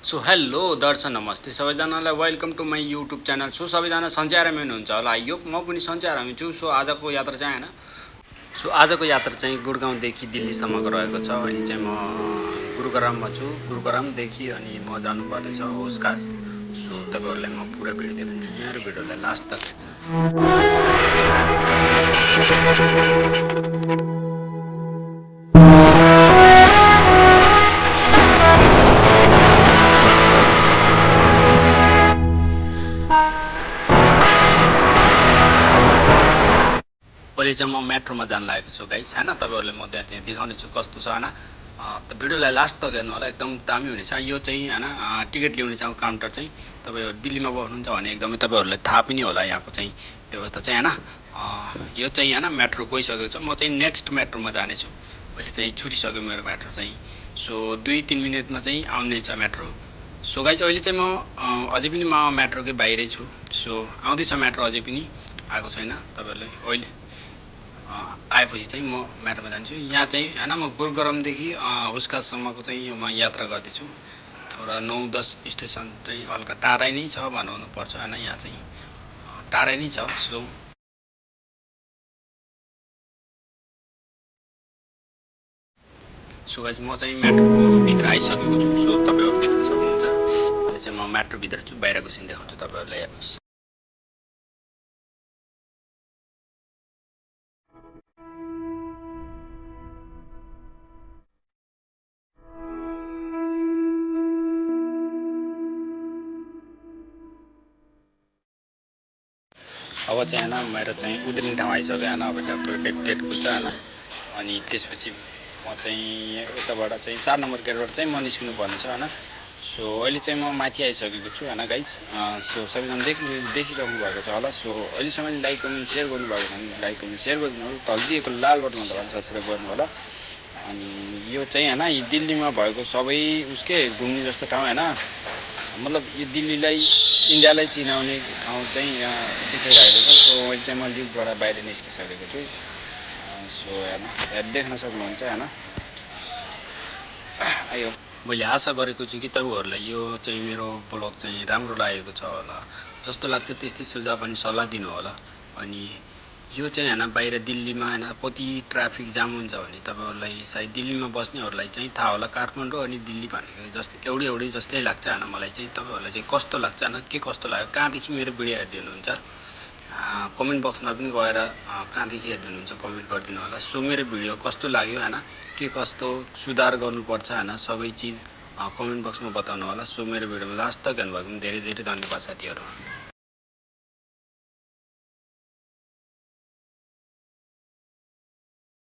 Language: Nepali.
सो हेलो दर्शन नमस्ते सबैजनालाई welcome to my YouTube channel. So सबैजना सन्चै आरामै हुनुहुन्छ होला, यो म पनि सन्चै आरामै छु। सो आजको यात्रा चाहिँ होइन, आजको यात्रा चाहिँ गुडगाउँदेखि दिल्लीसम्मको रहेको छ। अहिले चाहिँ म गुरुग्राममा छु। गुरुग्रामदेखि अनि म जानुपर्नेछ होसकास। सो तपाईँहरूलाई म पुरा भिडियो देखाउँछु, मेरो भिडियोलाई लास्ट तक। अहिले चाहिँ म मेट्रोमा जान लागेको छु गाइस होइन। तपाईँहरूले म त्यहाँ देखाउने छु कस्तो छ होइन। त भिडियोलाई लास्ट तक हेर्नु होला, एकदम दामी हुनेछ यो चाहिँ होइन। टिकट ल्याउने छ काउन्टर चाहिँ। तपाईँहरू दिल्लीमा बस्नुहुन्छ भने एकदमै तपाईँहरूलाई थाहा पनि होला यहाँको चाहिँ व्यवस्था चाहिँ होइन। यो चाहिँ होइन मेट्रो गइसकेको छ। म चाहिँ नेक्स्ट मेट्रोमा जानेछु। अहिले चाहिँ छुटिसक्यो मेरो मेट्रो चाहिँ। सो 2-3 मिनटमा चाहिँ आउने छ मेट्रो। सो गाइस अहिले चाहिँ म अझै पनि म मेट्रोकै बाहिरै छु। सो आउँदैछ मेट्रो, अझै पनि आएको छैन। तपाईँहरूले अहिले आएपछि चाहिँ म मेट्रोमा जान्छु। यहाँ चाहिँ होइन म गुरुग्रामदेखि होसकाससम्मको चाहिँ म यात्रा गर्दैछु। थोडा 9-10 स्टेसन चाहिँ हल्का टाढै नै छ भनाउनु पर्छ होइन। यहाँ चाहिँ टाढै नै छ। सो गाइस म चाहिँ मेट्रोभित्र आइसकेको छु। सो तपाईँहरू देख्न सक्नुहुन्छ। अहिले चाहिँ म मेट्रोभित्र छु, बाहिरको सिन देखाउँछु तपाईँहरूलाई, हेर्नुहोस्। अब चाहिँ होइन मेरो चाहिँ उत्रिने ठाउँ आइसक्यो होइन। अब त्यहाँ डेट खुल्छ होइन। अनि त्यसपछि म चाहिँ उताबाट चाहिँ 4 नम्बर गेटबाट चाहिँ म निस्किनु पर्ने छ होइन। सो अहिले चाहिँ म माथि आइसकेको छु होइन गाइस। सो सबैजना देखिरहनु भएको छ होला। सो अहिलेसम्म लाइक कमेन्ट सेयर गर्नुभएको भने लाइक कमेन्ट सेयर गरिदिनु होला। तल दिएको लाल बटनमा दबाएर सब्सक्राइब गर्नु होला। अनि यो चाहिँ होइन दिल्लीमा भएको सबै उसकै घुम्ने जस्तो ठाउँ होइन। मतलब यो दिल्लीलाई इन्डियालाई चिनाउने ठाउँ चाहिँ यहाँ देखाइरहेको छ। सो अहिले चाहिँ म लिफ्टबाट बाहिर निस्किसकेको छु। सो हेर्नु देख्न सक्नुहुन्छ होइन। आयो मैले आशा गरेको छु कि तपाईँहरूलाई यो चाहिँ मेरो ब्लग चाहिँ राम्रो लागेको छ होला। जस्तो लाग्छ त्यस्तै सुझाव अनि सल्लाह दिनु होला। अनि यो चाहिँ होइन बाहिर दिल्लीमा होइन कति ट्राफिक जाम हुन्छ भने तपाईँहरूलाई सायद दिल्लीमा बस्नेहरूलाई चाहिँ थाहा होला। काठमाडौँ अनि दिल्ली भनेको जस्तो एउटै जस्तै लाग्छ होइन मलाई चाहिँ। तपाईँहरूलाई चाहिँ कस्तो लाग्छ होइन, के कस्तो लाग्यो, कहाँदेखि मेरो भिडियो हेरिदिनुहुन्छ कमेन्ट बक्समा पनि गएर कहाँदेखि हेरिदिनुहुन्छ कमेन्ट गरिदिनु होला। सो मेरो भिडियो कस्तो लाग्यो होइन, के कस्तो सुधार गर्नुपर्छ होइन, सबै चिज कमेन्ट बक्समा बताउनु होला। सो मेरो भिडियोमा लास्ट तक हेर्नुभएको पनि धेरै धेरै धन्यवाद साथीहरू।